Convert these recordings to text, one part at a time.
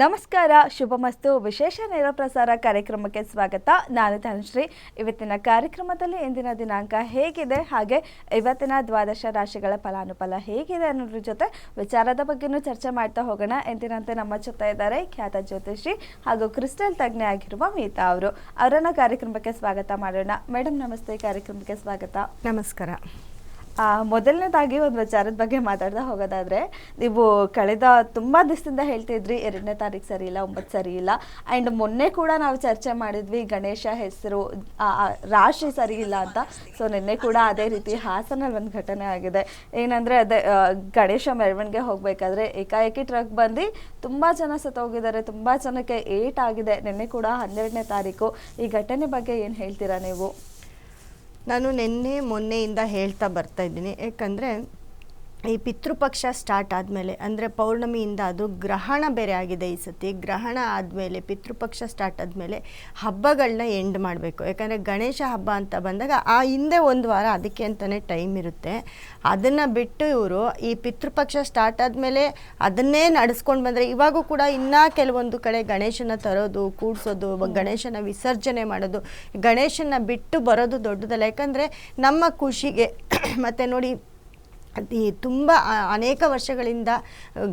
ನಮಸ್ಕಾರ, ಶುಭಮಸ್ತು. ವಿಶೇಷ ನೇರ ಪ್ರಸಾರ ಕಾರ್ಯಕ್ರಮಕ್ಕೆ ಸ್ವಾಗತ. ನಾನು ಧನಶ್ರೀ. ಇವತ್ತಿನ ಕಾರ್ಯಕ್ರಮದಲ್ಲಿ ಇಂದಿನ ದಿನಾಂಕ ಹೇಗಿದೆ, ಹಾಗೆ ಇವತ್ತಿನ ದ್ವಾದಶ ರಾಶಿಗಳ ಫಲಾನುಫಲ ಹೇಗಿದೆ ಅನ್ನೋದ್ರ ಜೊತೆ ವಿಚಾರದ ಬಗ್ಗೆನೂ ಚರ್ಚೆ ಮಾಡ್ತಾ ಹೋಗೋಣ. ಎಂದಿನಂತೆ ನಮ್ಮ ಜೊತೆ ಇದ್ದಾರೆ ಖ್ಯಾತ ಜ್ಯೋತಿಷಿ ಹಾಗೂ ಕ್ರಿಸ್ಟಲ್ ತಜ್ಞೆ ಆಗಿರುವ ಮೀತಾ ಅವರು. ಅವರನ್ನ ಕಾರ್ಯಕ್ರಮಕ್ಕೆ ಸ್ವಾಗತ ಮಾಡೋಣ. ಮೇಡಮ್ ನಮಸ್ತೆ, ಕಾರ್ಯಕ್ರಮಕ್ಕೆ ಸ್ವಾಗತ. ನಮಸ್ಕಾರ. ಮೊದಲನೇದಾಗಿ ಒಂದು ವಿಚಾರದ ಬಗ್ಗೆ ಮಾತಾಡ್ತಾ ಹೋಗೋದಾದ್ರೆ, ನೀವು ಕಳೆದ ತುಂಬ ದಿವಸದಿಂದ ಹೇಳ್ತಿದ್ರಿ 2ನೇ ತಾರೀಕು ಸರಿ ಇಲ್ಲ, 9 ಸರಿ ಇಲ್ಲ. ಆ್ಯಂಡ್ ಮೊನ್ನೆ ಕೂಡ ನಾವು ಚರ್ಚೆ ಮಾಡಿದ್ವಿ ಗಣೇಶ ಹೆಸರು ರಾಶಿ ಸರಿ ಇಲ್ಲ ಅಂತ. ಸೊ ನಿನ್ನೆ ಕೂಡ ಅದೇ ರೀತಿ ಹಾಸನಲ್ಲಿ ಒಂದು ಘಟನೆ ಆಗಿದೆ. ಏನಂದರೆ ಅದೇ ಗಣೇಶ ಮೆರವಣಿಗೆ ಹೋಗಬೇಕಾದ್ರೆ ಏಕಾಏಕಿ ಟ್ರಕ್ ಬಂದು ತುಂಬ ಜನ ಸತ್ತೋಗಿದ್ದಾರೆ, ತುಂಬ ಜನಕ್ಕೆ ಏಟ್ ಆಗಿದೆ. ನಿನ್ನೆ ಕೂಡ 12ನೇ ತಾರೀಕು. ಈ ಘಟನೆ ಬಗ್ಗೆ ಏನು ಹೇಳ್ತೀರಾ ನೀವು? ನಾನು ಮೊನ್ನೆಯಿಂದ ಹೇಳ್ತಾ ಬರ್ತಾ ಇದ್ದೀನಿ. ಯಾಕಂದರೆ ಈ ಪಿತೃಪಕ್ಷ ಸ್ಟಾರ್ಟ್ ಆದಮೇಲೆ, ಅಂದರೆ ಪೌರ್ಣಮಿಯಿಂದ ಅದು ಗ್ರಹಣ ಬೇರೆ ಆಗಿದೆ ಈ ಸತಿ. ಗ್ರಹಣ ಆದಮೇಲೆ ಪಿತೃಪಕ್ಷ ಸ್ಟಾರ್ಟ್ ಆದಮೇಲೆ ಹಬ್ಬಗಳನ್ನ ಎಂಡ್ ಮಾಡಬೇಕು. ಯಾಕಂದರೆ ಗಣೇಶ ಹಬ್ಬ ಅಂತ ಬಂದಾಗ ಆ ಹಿಂದೆ ಒಂದು ವಾರ ಅದಕ್ಕೆ ಅಂತಲೇ ಟೈಮ್ ಇರುತ್ತೆ. ಅದನ್ನು ಬಿಟ್ಟು ಇವರು ಈ ಪಿತೃಪಕ್ಷ ಸ್ಟಾರ್ಟ್ ಆದಮೇಲೆ ಅದನ್ನೇ ನಡೆಸ್ಕೊಂಡು ಬಂದರೆ, ಇವಾಗೂ ಕೂಡ ಇನ್ನೂ ಕೆಲವೊಂದು ಕಡೆ ಗಣೇಶನ ತರೋದು, ಕೂಡಿಸೋದು, ಗಣೇಶನ ವಿಸರ್ಜನೆ ಮಾಡೋದು, ಗಣೇಶನ ಬಿಟ್ಟು ಬರೋದು ದೊಡ್ಡದಲ್ಲ. ಯಾಕಂದರೆ ನಮ್ಮ ಖುಷಿಗೆ ಮತ್ತು ನೋಡಿ ತುಂಬ ಅನೇಕ ವರ್ಷಗಳಿಂದ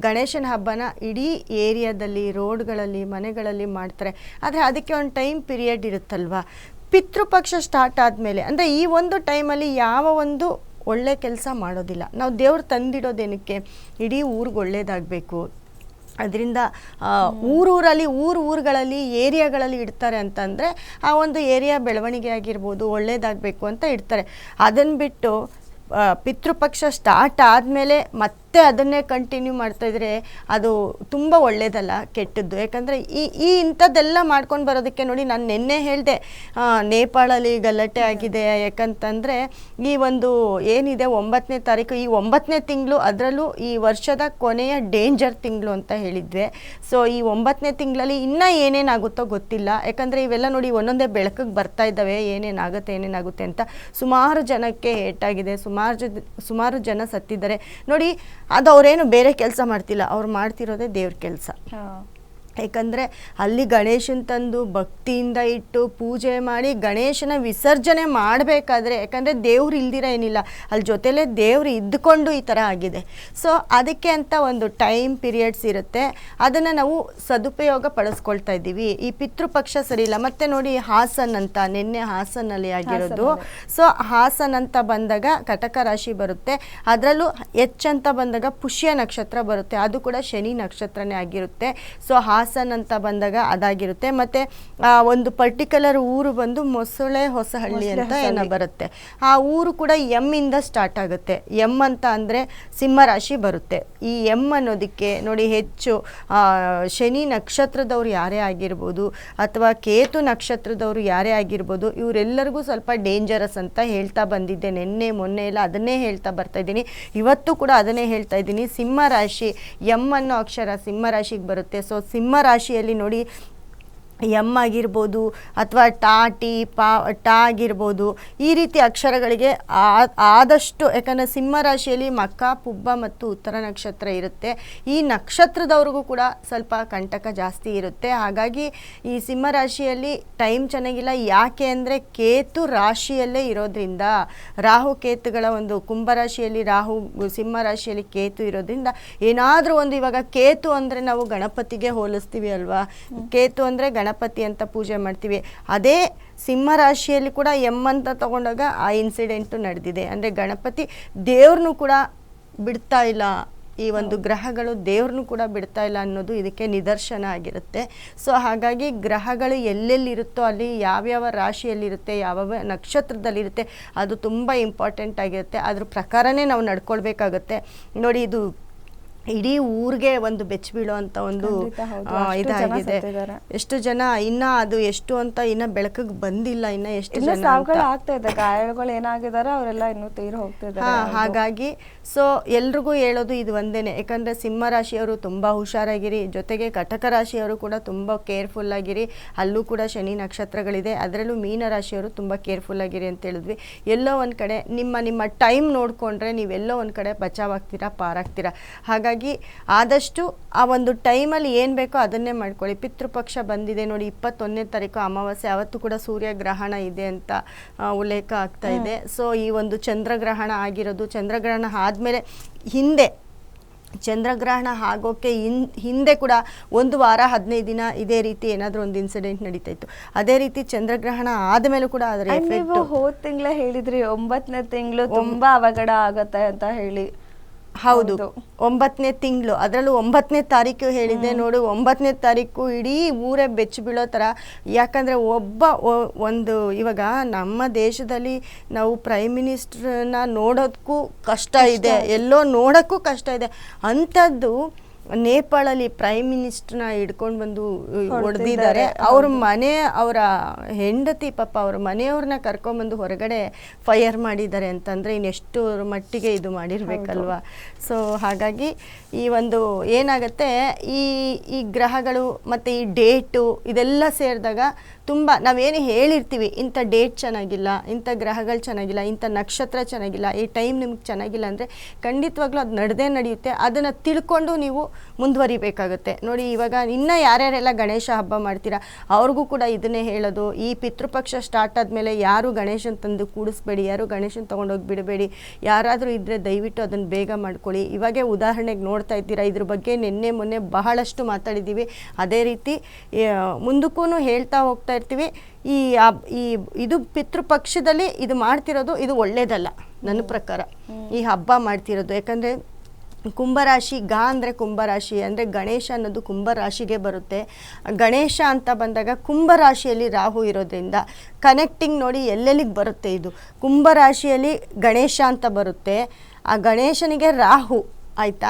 ಗಣೇಶನ ಹಬ್ಬನ ಇಡೀ ಏರಿಯಾದಲ್ಲಿ, ರೋಡ್ಗಳಲ್ಲಿ, ಮನೆಗಳಲ್ಲಿ ಮಾಡ್ತಾರೆ. ಆದರೆ ಅದಕ್ಕೆ ಒಂದು ಟೈಮ್ ಪೀರಿಯಡ್ ಇರುತ್ತಲ್ವ. ಪಿತೃಪಕ್ಷ ಸ್ಟಾರ್ಟ್ ಆದಮೇಲೆ ಅಂದರೆ ಈ ಒಂದು ಟೈಮಲ್ಲಿ ಯಾವ ಒಂದು ಒಳ್ಳೆ ಕೆಲಸ ಮಾಡೋದಿಲ್ಲ. ನಾವು ದೇವ್ರು ತಂದಿಡೋದೇನಕ್ಕೆ? ಇಡೀ ಊರಿಗೆ ಒಳ್ಳೇದಾಗಬೇಕು. ಅದರಿಂದ ಊರುಗಳಲ್ಲಿ ಏರಿಯಾಗಳಲ್ಲಿ ಇಡ್ತಾರೆ ಅಂತಂದರೆ ಆ ಒಂದು ಏರಿಯಾ ಬೆಳವಣಿಗೆ ಆಗಿರ್ಬೋದು, ಒಳ್ಳೇದಾಗಬೇಕು ಅಂತ ಇಡ್ತಾರೆ. ಅದನ್ನು ಬಿಟ್ಟು ಪಿತೃಪಕ್ಷ ಸ್ಟಾರ್ಟ್ ಆದಮೇಲೆ ಮತ್ತೆ ಅದನ್ನೇ ಕಂಟಿನ್ಯೂ ಮಾಡ್ತಾಯಿದ್ರೆ ಅದು ತುಂಬ ಒಳ್ಳೆಯದಲ್ಲ, ಕೆಟ್ಟದ್ದು. ಯಾಕಂದರೆ ಈ ಇಂಥದ್ದೆಲ್ಲ ಮಾಡ್ಕೊಂಡು ಬರೋದಕ್ಕೆ ನೋಡಿ, ನಾನು ನಿನ್ನೆ ಹೇಳಿದೆ ನೇಪಾಳಲ್ಲಿ ಗಲಾಟೆ ಆಗಿದೆ. ಯಾಕಂತಂದರೆ ಈ ಒಂದು ಏನಿದೆ 9ನೇ ತಾರೀಕು, ಈ 9ನೇ ತಿಂಗಳು, ಅದರಲ್ಲೂ ಈ ವರ್ಷದ ಕೊನೆಯ ಡೇಂಜರ್ ತಿಂಗಳು ಅಂತ ಹೇಳಿದ್ವಿ. ಸೊ ಈ 9ನೇ ತಿಂಗಳಲ್ಲಿ ಇನ್ನೂ ಏನೇನಾಗುತ್ತೋ ಗೊತ್ತಿಲ್ಲ. ಯಾಕಂದರೆ ಇವೆಲ್ಲ ನೋಡಿ ಒಂದೊಂದೇ ಬೆಳಕಿಗೆ ಬರ್ತಾ ಇದ್ದಾವೆ, ಏನೇನಾಗುತ್ತೆ ಅಂತ. ಸುಮಾರು ಜನಕ್ಕೆ ಏಟಾಗಿದೆ, ಸುಮಾರು ಜನ ಸತ್ತಿದ್ದಾರೆ. ನೋಡಿ, ಅದು ಅವರೇನು ಬೇರೆ ಕೆಲಸ ಮಾಡ್ತಿಲ್ಲ, ಅವ್ರು ಮಾಡ್ತಿರೋದೇ ದೇವ್ರ ಕೆಲಸ. ಯಾಕಂದರೆ ಅಲ್ಲಿ ಗಣೇಶನ ತಂದು ಭಕ್ತಿಯಿಂದ ಇಟ್ಟು ಪೂಜೆ ಮಾಡಿ ಗಣೇಶನ ವಿಸರ್ಜನೆ ಮಾಡಬೇಕಾದ್ರೆ, ಯಾಕಂದರೆ ದೇವ್ರು ಇಲ್ದಿರ ಏನಿಲ್ಲ, ಅಲ್ಲಿ ಜೊತೆಲೇ ದೇವ್ರು ಇದ್ದುಕೊಂಡು ಈ ಥರ ಆಗಿದೆ. ಸೊ ಅದಕ್ಕೆ ಅಂತ ಒಂದು ಟೈಮ್ ಪೀರಿಯಡ್ಸ್ ಇರುತ್ತೆ, ಅದನ್ನು ನಾವು ಸದುಪಯೋಗ ಪಡಿಸ್ಕೊಳ್ತಾ ಇದ್ದೀವಿ. ಈ ಪಿತೃಪಕ್ಷ ಸರಿ ಇಲ್ಲ. ಮತ್ತು ನೋಡಿ, ಹಾಸನ್ ಅಂತ, ನಿನ್ನೆ ಹಾಸನಲ್ಲಿ ಆಗಿರೋದು. ಸೊ ಹಾಸನ್ ಅಂತ ಬಂದಾಗ ಕಟಕ ರಾಶಿ ಬರುತ್ತೆ, ಅದರಲ್ಲೂ ಅಂತ ಬಂದಾಗ ಪುಷ್ಯ ನಕ್ಷತ್ರ ಬರುತ್ತೆ, ಅದು ಕೂಡ ಶನಿ ನಕ್ಷತ್ರನೇ ಆಗಿರುತ್ತೆ. ಸೊ ಹಾಸನ್ ಅಂತ ಬಂದಾಗ ಅದಾಗಿರುತ್ತೆ. ಮತ್ತು ಒಂದು ಪರ್ಟಿಕ್ಯುಲರ್ ಊರು ಬಂದು ಮೊಸಳೆ ಹೊಸಹಳ್ಳಿ ಅಂತ ಏನೋ ಬರುತ್ತೆ. ಆ ಊರು ಕೂಡ ಇಂದ ಸ್ಟಾರ್ಟ್ ಆಗುತ್ತೆ. ಅಂತ ಅಂದರೆ ಸಿಂಹರಾಶಿ ಬರುತ್ತೆ. ಈ ಅನ್ನೋದಕ್ಕೆ ನೋಡಿ, ಹೆಚ್ಚು ಶನಿ ನಕ್ಷತ್ರದವ್ರು ಯಾರೇ ಆಗಿರ್ಬೋದು ಅಥವಾ ಕೇತು ನಕ್ಷತ್ರದವರು ಯಾರೇ ಆಗಿರ್ಬೋದು, ಇವರೆಲ್ಲರಿಗೂ ಸ್ವಲ್ಪ ಡೇಂಜರಸ್ ಅಂತ ಹೇಳ್ತಾ ಬಂದಿದ್ದೆ. ಮೊನ್ನೆ ಎಲ್ಲ ಅದನ್ನೇ ಹೇಳ್ತಾ ಬರ್ತಾ ಇದ್ದೀನಿ. ಇವತ್ತು ಕೂಡ ಅದನ್ನೇ ಹೇಳ್ತಾ ಇದ್ದೀನಿ. ಸಿಂಹರಾಶಿ ಅನ್ನೋ ಅಕ್ಷರ ಸಿಂಹರಾಶಿಗೆ ಬರುತ್ತೆ. ಸೊ ಸಿಂಹರಾಶಿಯಲ್ಲಿ ನೋಡಿ, ಆಗಿರ್ಬೋದು ಅಥವಾ ಟಾ ಆಗಿರ್ಬೋದು, ಈ ರೀತಿ ಅಕ್ಷರಗಳಿಗೆ ಆದಷ್ಟು, ಯಾಕಂದರೆ ಸಿಂಹರಾಶಿಯಲ್ಲಿ ಮಕ, ಪುಬ್ಬ ಮತ್ತು ಉತ್ತರ ನಕ್ಷತ್ರ ಇರುತ್ತೆ. ಈ ನಕ್ಷತ್ರದವ್ರಿಗೂ ಕೂಡ ಸ್ವಲ್ಪ ಕಂಟಕ ಜಾಸ್ತಿ ಇರುತ್ತೆ. ಹಾಗಾಗಿ ಈ ಸಿಂಹರಾಶಿಯಲ್ಲಿ ಟೈಮ್ ಚೆನ್ನಾಗಿಲ್ಲ. ಯಾಕೆ ಅಂದರೆ ಕೇತು ರಾಶಿಯಲ್ಲೇ ಇರೋದ್ರಿಂದ, ರಾಹು ಕೇತುಗಳ ಒಂದು ಕುಂಭರಾಶಿಯಲ್ಲಿ ರಾಹು, ಸಿಂಹರಾಶಿಯಲ್ಲಿ ಕೇತು ಇರೋದ್ರಿಂದ ಏನಾದರೂ ಒಂದು, ಇವಾಗ ಕೇತು ಅಂದರೆ ನಾವು ಗಣಪತಿಗೆ ಹೋಲಿಸ್ತೀವಿ ಅಲ್ವಾ. ಕೇತು ಅಂದರೆ ಗಣಪತಿ ಅಂತ ಪೂಜೆ ಮಾಡ್ತೀವಿ. ಅದೇ ಸಿಂಹರಾಶಿಯಲ್ಲಿ ಕೂಡ ಅಂತ ತಗೊಂಡಾಗ ಆ ಇನ್ಸಿಡೆಂಟು ನಡೆದಿದೆ. ಅಂದರೆ ಗಣಪತಿ ದೇವ್ರನ್ನೂ ಕೂಡ ಬಿಡ್ತಾ ಇಲ್ಲ, ಈ ಒಂದು ಗ್ರಹಗಳು ದೇವ್ರನ್ನೂ ಕೂಡ ಬಿಡ್ತಾ ಇಲ್ಲ ಅನ್ನೋದು ಇದಕ್ಕೆ ನಿದರ್ಶನ ಆಗಿರುತ್ತೆ. ಸೊ ಹಾಗಾಗಿ ಗ್ರಹಗಳು ಎಲ್ಲೆಲ್ಲಿರುತ್ತೋ ಅಲ್ಲಿ, ಯಾವ್ಯಾವ ರಾಶಿಯಲ್ಲಿರುತ್ತೆ, ಯಾವ ನಕ್ಷತ್ರದಲ್ಲಿರುತ್ತೆ, ಅದು ತುಂಬ ಇಂಪಾರ್ಟೆಂಟ್ ಆಗಿರುತ್ತೆ. ಅದ್ರ ಪ್ರಕಾರನೇ ನಾವು ನಡ್ಕೊಳ್ಬೇಕಾಗತ್ತೆ. ನೋಡಿ, ಇದು ಇಡೀ ಊರಿಗೆ ಒಂದು ಬೆಚ್ಚ ಬೀಳೋ ಅಂತ ಒಂದು ಇದಾಗಿದೆ. ಎಷ್ಟು ಜನ ಇನ್ನ ಅದು ಎಷ್ಟು ಅಂತ ಇನ್ನ ಬೆಳಕಿಗೆ ಬಂದಿಲ್ಲ. ಇನ್ನ ಎಷ್ಟು ಜನ ಆಗ್ತಾ ಇದೆ, ಗಾಯಗಳು ಏನಾಗಿದ್ದಾರೆ ಅವರೆಲ್ಲ ಇನ್ನೂ ತೀರ್ ಹೋಗ್ತಿದ್ದಾರೆ. ಹಾಗಾಗಿ ಸೊ ಎಲ್ರಿಗೂ ಹೇಳೋದು ಇದು ಒಂದೇನೆ. ಯಾಕಂದ್ರೆ ಸಿಂಹ ರಾಶಿಯವರು ತುಂಬಾ ಹುಷಾರಾಗಿರಿ, ಜೊತೆಗೆ ಕಟಕ ರಾಶಿಯವರು ಕೂಡ ತುಂಬಾ ಕೇರ್ಫುಲ್ ಆಗಿರಿ. ಅಲ್ಲೂ ಕೂಡ ಶನಿ ನಕ್ಷತ್ರಗಳಿದೆ. ಅದರಲ್ಲೂ ಮೀನ ರಾಶಿಯವರು ತುಂಬಾ ಕೇರ್ಫುಲ್ ಆಗಿರಿ ಅಂತ ಹೇಳಿದ್ವಿ. ಎಲ್ಲೋ ಒಂದ್ ಕಡೆ ನಿಮ್ಮ ಟೈಮ್ ನೋಡ್ಕೊಂಡ್ರೆ ನೀವೆಲ್ಲೋ ಒಂದ್ ಕಡೆ ಬಚಾವಾಗ್ತೀರಾ, ಪಾರಾಗ್ತೀರಾ. ಹಾಗಾಗಿ ಹಾಗಾಗಿ ಆದಷ್ಟು ಆ ಒಂದು ಟೈಮಲ್ಲಿ ಏನು ಬೇಕೋ ಅದನ್ನೇ ಮಾಡ್ಕೊಳ್ಳಿ. ಪಿತೃಪಕ್ಷ ಬಂದಿದೆ ನೋಡಿ, 21ನೇ ತಾರೀಕು ಅಮಾವಾಸ್ಯೆ, ಅವತ್ತು ಕೂಡ ಸೂರ್ಯಗ್ರಹಣ ಇದೆ ಅಂತ ಉಲ್ಲೇಖ ಆಗ್ತಾ ಇದೆ. ಸೊ ಈ ಒಂದು ಚಂದ್ರಗ್ರಹಣ ಆಗಿರೋದು, ಚಂದ್ರಗ್ರಹಣ ಆದಮೇಲೆ ಹಿಂದೆ ಚಂದ್ರಗ್ರಹಣ ಆಗೋಕ್ಕೆ ಹಿಂದೆ ಕೂಡ 1 ವಾರ 15 ದಿನ ಇದೇ ರೀತಿ ಏನಾದರೂ ಒಂದು ಇನ್ಸಿಡೆಂಟ್ ನಡೀತಾ ಇತ್ತು. ಅದೇ ರೀತಿ ಚಂದ್ರಗ್ರಹಣ ಆದಮೇಲೂ ಕೂಡ ಅದರ ಎಫೆಕ್ಟ್. ಹೋದ ತಿಂಗಳೇ ಹೇಳಿದ್ರಿ 9ನೇ ತಿಂಗಳು ತುಂಬಾ ಅವಘಡ ಆಗತ್ತೆ ಅಂತ ಹೇಳಿ. ಹೌದು, 9ನೇ ತಿಂಗಳು, ಅದರಲ್ಲೂ 9ನೇ ತಾರೀಕು ಹೇಳಿದ್ದೆ ನೋಡು. 9ನೇ ತಾರೀಕು ಇಡೀ ಊರೇ ಬೆಚ್ಚಿ ಬೀಳೋ ಥರ. ಯಾಕಂದರೆ ಒಂದು ಇವಾಗ ನಮ್ಮ ದೇಶದಲ್ಲಿ ನಾವು ಪ್ರೈಮ್ ಮಿನಿಸ್ಟ್ರನ್ನ ನೋಡೋದಕ್ಕೂ ಕಷ್ಟ ಇದೆ, ಎಲ್ಲೋ ನೋಡೋಕ್ಕೂ ಕಷ್ಟ ಇದೆ. ಅಂಥದ್ದು ನೇಪಾಳಲ್ಲಿ ಪ್ರೈಮ್ ಮಿನಿಸ್ಟ್ರನ್ನ ಹಿಡ್ಕೊಂಡು ಬಂದು ಹೊಡೆದಿದ್ದಾರೆ. ಅವರ ಹೆಂಡತಿ ಪಾಪ ಅವ್ರ ಮನೆಯವ್ರನ್ನ ಕರ್ಕೊಂಬಂದು ಹೊರಗಡೆ ಫೈರ್ ಮಾಡಿದ್ದಾರೆ ಅಂತಂದರೆ ಇನ್ನೆಷ್ಟು ಮಟ್ಟಿಗೆ ಇದು ಮಾಡಿರ್ಬೇಕಲ್ವ. ಸೊ ಹಾಗಾಗಿ ಈ ಒಂದು ಏನಾಗುತ್ತೆ, ಈ ಗ್ರಹಗಳು ಮತ್ತು ಈ ಡೇಟು ಇದೆಲ್ಲ ಸೇರಿದಾಗ ತುಂಬ ನಾವೇನು ಹೇಳಿರ್ತೀವಿ, ಇಂಥ ಡೇಟ್ ಚೆನ್ನಾಗಿಲ್ಲ, ಇಂಥ ಗ್ರಹಗಳು ಚೆನ್ನಾಗಿಲ್ಲ, ಇಂಥ ನಕ್ಷತ್ರ ಚೆನ್ನಾಗಿಲ್ಲ, ಈ ಟೈಮ್ ನಿಮ್ಗೆ ಚೆನ್ನಾಗಿಲ್ಲ ಅಂದರೆ ಖಂಡಿತವಾಗ್ಲೂ ಅದು ನಡೆಯುತ್ತೆ. ಅದನ್ನು ತಿಳ್ಕೊಂಡು ನೀವು ಮುಂದುವರಿಬೇಕಾಗುತ್ತೆ. ನೋಡಿ, ಇವಾಗ ಇನ್ನೂ ಯಾರ್ಯಾರೆಲ್ಲ ಗಣೇಶ ಹಬ್ಬ ಮಾಡ್ತೀರಾ ಅವ್ರಿಗೂ ಕೂಡ ಇದನ್ನೇ ಹೇಳೋದು, ಈ ಪಿತೃಪಕ್ಷ ಸ್ಟಾರ್ಟ್ ಆದಮೇಲೆ ಯಾರು ಗಣೇಶನ ತಂದು ಕೂಡಿಸ್ಬೇಡಿ, ಯಾರು ಗಣೇಶನ ತೊಗೊಂಡೋಗಿ ಬಿಡಬೇಡಿ. ಯಾರಾದರೂ ಇದ್ದರೆ ದಯವಿಟ್ಟು ಅದನ್ನು ಬೇಗ ಮಾಡ್ಕೊಳ್ಳಿ. ಇವಾಗೇ ಉದಾಹರಣೆಗೆ ನೋಡ್ತಾ ಇದ್ದೀರಾ, ಇದ್ರ ಬಗ್ಗೆ ನಿನ್ನೆ ಮೊನ್ನೆ ಬಹಳಷ್ಟು ಮಾತಾಡಿದ್ದೀವಿ. ಅದೇ ರೀತಿ ಮುಂದಕ್ಕೂ ಹೇಳ್ತಾ ಹೋಗ್ತಾ ಇರ್ತೀವಿ. ಇದು ಪಿತೃಪಕ್ಷದಲ್ಲಿ ಇದು ಮಾಡ್ತಿರೋದು ಇದು ಒಳ್ಳೇದಲ್ಲ ನನ್ನ ಪ್ರಕಾರ, ಈ ಹಬ್ಬ ಮಾಡ್ತಿರೋದು. ಯಾಕಂದರೆ ಕುಂಭರಾಶಿ ಅಂದರೆ ಕುಂಭರಾಶಿ ಅಂದರೆ ಗಣೇಶ ಅನ್ನೋದು ಕುಂಭರಾಶಿಗೆ ಬರುತ್ತೆ. ಗಣೇಶ ಅಂತ ಬಂದಾಗ ಕುಂಭರಾಶಿಯಲ್ಲಿ ರಾಹು ಇರೋದ್ರಿಂದ ಕನೆಕ್ಟಿಂಗ್ ನೋಡಿ ಎಲ್ಲೆಲ್ಲಿಗೆ ಬರುತ್ತೆ. ಇದು ಕುಂಭರಾಶಿಯಲ್ಲಿ ಗಣೇಶ ಅಂತ ಬರುತ್ತೆ, ಆ ಗಣೇಶನಿಗೆ ರಾಹು ಆಯಿತಾ.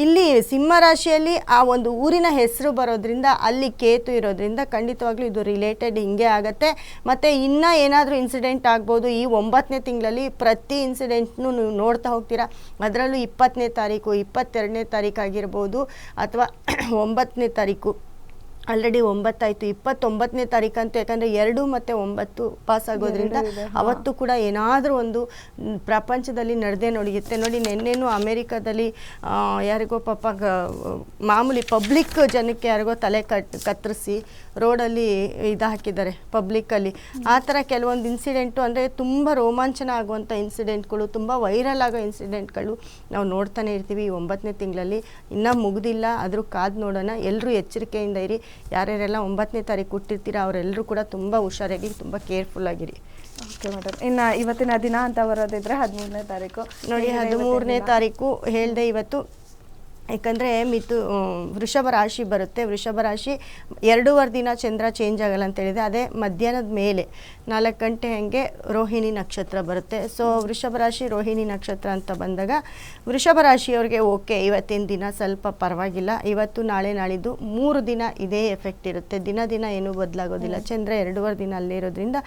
ಇಲ್ಲಿ ಸಿಂಹರಾಶಿಯಲ್ಲಿ ಆ ಒಂದು ಊರಿನ ಹೆಸರು ಬರೋದ್ರಿಂದ ಅಲ್ಲಿ ಕೇತು ಇರೋದ್ರಿಂದ ಖಂಡಿತವಾಗ್ಲೂ ಇದು ರಿಲೇಟೆಡ್ ಹಿಂಗೆ ಆಗುತ್ತೆ. ಮತ್ತು ಇನ್ನೂ ಏನಾದರೂ ಇನ್ಸಿಡೆಂಟ್ ಆಗ್ಬೋದು. ಈ 9ನೇ ತಿಂಗಳಲ್ಲಿ ಪ್ರತಿ ಇನ್ಸಿಡೆಂಟ್ನು ನೀವು ನೋಡ್ತಾ ಹೋಗ್ತೀರಾ. ಅದರಲ್ಲೂ 20ನೇ ತಾರೀಕು, 22ನೇ ತಾರೀಕು ಆಗಿರ್ಬೋದು, ಅಥವಾ 9ನೇ ತಾರೀಕು, ಆಲ್ರೆಡಿ 9 ಆಯಿತು, 29ನೇ ತಾರೀಕಂತೂ. ಯಾಕಂದರೆ 2 ಮತ್ತು 9 ಪಾಸ್ ಆಗೋದ್ರಿಂದ ಅವತ್ತು ಕೂಡ ಏನಾದರೂ ಒಂದು ಪ್ರಪಂಚದಲ್ಲಿ ನಡೆಯುತ್ತೆ. ನೋಡಿ, ನಿನ್ನೆನೂ ಅಮೇರಿಕಾದಲ್ಲಿ ಯಾರಿಗೋ ಪಾಪ ಮಾಮೂಲಿ ಪಬ್ಲಿಕ್ ಜನಕ್ಕೆ ಯಾರಿಗೋ ತಲೆ ಕತ್ತರಿಸಿ ರೋಡಲ್ಲಿ ಇದು ಹಾಕಿದ್ದಾರೆ ಪಬ್ಲಿಕ್ಕಲ್ಲಿ. ಆ ಥರ ಕೆಲವೊಂದು ಇನ್ಸಿಡೆಂಟು ಅಂದರೆ ತುಂಬ ರೋಮಾಂಚನ ಆಗುವಂಥ ಇನ್ಸಿಡೆಂಟ್ಗಳು, ತುಂಬ ವೈರಲ್ ಆಗೋ ಇನ್ಸಿಡೆಂಟ್ಗಳು ನಾವು ನೋಡ್ತಾನೆ ಇರ್ತೀವಿ ಈ 9ನೇ ತಿಂಗಳಲ್ಲಿ. ಇನ್ನೂ ಮುಗಿದಿಲ್ಲ, ಆದರೂ ಕಾದು ನೋಡೋಣ. ಎಲ್ಲರೂ ಎಚ್ಚರಿಕೆಯಿಂದ ಇರಿ. ಯಾರ್ಯಾರೆಲ್ಲ 9ನೇ ತಾರೀಕು ಹುಟ್ಟಿರ್ತೀರ ಅವರೆಲ್ಲರೂ ಕೂಡ ತುಂಬ ಹುಷಾರಾಗಿ, ತುಂಬ ಕೇರ್ಫುಲ್ ಆಗಿರಿ. Okay madam. ಇನ್ನು ಇವತ್ತಿನ ದಿನ ಅಂತ ಬರೋದಿದ್ರೆ 13ನೇ ತಾರೀಕು ನೋಡಿ. 13ನೇ ತಾರೀಕು ಹೇಳಿದೆ ಇವತ್ತು. ಯಾಕಂದರೆ ವೃಷಭ ರಾಶಿ ಬರುತ್ತೆ. ವೃಷಭ ರಾಶಿ 2.5 ದಿನ ಚಂದ್ರ ಚೇಂಜ್ ಆಗಲ್ಲ ಅಂತ ಹೇಳಿದೆ. ಅದೇ ಮಧ್ಯಾಹ್ನದ ಮೇಲೆ 4 ಗಂಟೆ ಹಂಗೆ ರೋಹಿಣಿ ನಕ್ಷತ್ರ ಬರುತ್ತೆ. ಸೊ ವೃಷಭ ರಾಶಿ ರೋಹಿಣಿ ನಕ್ಷತ್ರ ಅಂತ ಬಂದಾಗ ವೃಷಭ ರಾಶಿಯವ್ರಿಗೆ ಓಕೆ, ಇವತ್ತಿನ ದಿನ ಸ್ವಲ್ಪ ಪರವಾಗಿಲ್ಲ. ಇವತ್ತು ನಾಳೆ ನಾಳಿದ್ದು 3 ದಿನ ಇದೇ ಎಫೆಕ್ಟ್ ಇರುತ್ತೆ. ದಿನ ಏನೂ ಬದಲಾಗೋದಿಲ್ಲ. ಚಂದ್ರ 2.5 ದಿನ ಅಲ್ಲೇ ಇರೋದ್ರಿಂದ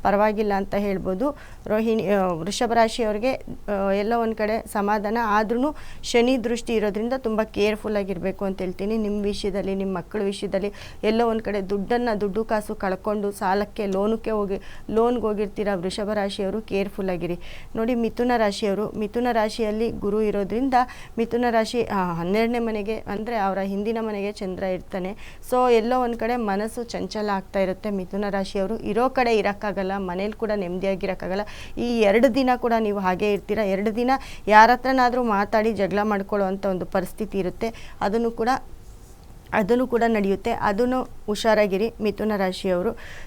ಪರವಾಗಿಲ್ಲ ಅಂತ ಹೇಳ್ಬೋದು. ವೃಷಭ ರಾಶಿಯವ್ರಿಗೆ ಎಲ್ಲ ಒಂದು ಕಡೆ ಸಮಾಧಾನ. ಆದ್ರೂ ಶನಿ ದೃಷ್ಟಿ ಇರೋದ್ರಿಂದ ತುಂಬ ಕೇರ್ಫುಲ್ ಆಗಿರಬೇಕು ಅಂತ ಹೇಳ್ತೀನಿ. ನಿಮ್ಮ ವಿಷಯದಲ್ಲಿ, ನಿಮ್ಮ ಮಕ್ಕಳ ವಿಷಯದಲ್ಲಿ ಎಲ್ಲೋ ಒಂದು ಕಡೆ ದುಡ್ಡು ಕಾಸು ಕಳ್ಕೊಂಡು ಸಾಲಕ್ಕೆ ಲೋನ್ಗೆ ಹೋಗಿರ್ತೀರ ವೃಷಭ ರಾಶಿಯವರು, ಕೇರ್ಫುಲ್ ಆಗಿರಿ. ನೋಡಿ, ಮಿಥುನ ರಾಶಿಯಲ್ಲಿ ಗುರು ಇರೋದ್ರಿಂದ ಮಿಥುನ ರಾಶಿ 12ನೇ ಮನೆಗೆ ಅಂದರೆ ಅವರ ಹಿಂದಿನ ಮನೆಗೆ ಚಂದ್ರ ಇರ್ತಾನೆ. ಸೊ ಎಲ್ಲೋ ಒಂದು ಕಡೆ ಮನಸ್ಸು ಚಂಚಲ ಆಗ್ತಾ ಇರುತ್ತೆ. ಮಿಥುನ ರಾಶಿಯವರು ಇರೋ ಕಡೆ ಇರೋಕ್ಕಾಗಲ್ಲ, ಮನೇಲಿ ಕೂಡ ನೆಮ್ಮದಿಯಾಗಿರೋಕ್ಕಾಗಲ್ಲ. ಈ 2 ದಿನ ಕೂಡ ನೀವು ಹಾಗೇ ಇರ್ತೀರ. 2 ದಿನ ಯಾರ ಹತ್ರನಾದರೂ ಮಾತಾಡಿ ಜಗಳ ಮಾಡ್ಕೊಳ್ಳೋ ಅಂಥ ಒಂದು ಪರಿಸ್ಥಿತಿ ಇರುತ್ತೆ. ಅದನ್ನು ಕೂಡ ನಡೆಯುತ್ತೆ. ಅದನ್ನು ಹುಷಾರಾಗಿರಿ ಮಿಥುನ ರಾಶಿಯವರು.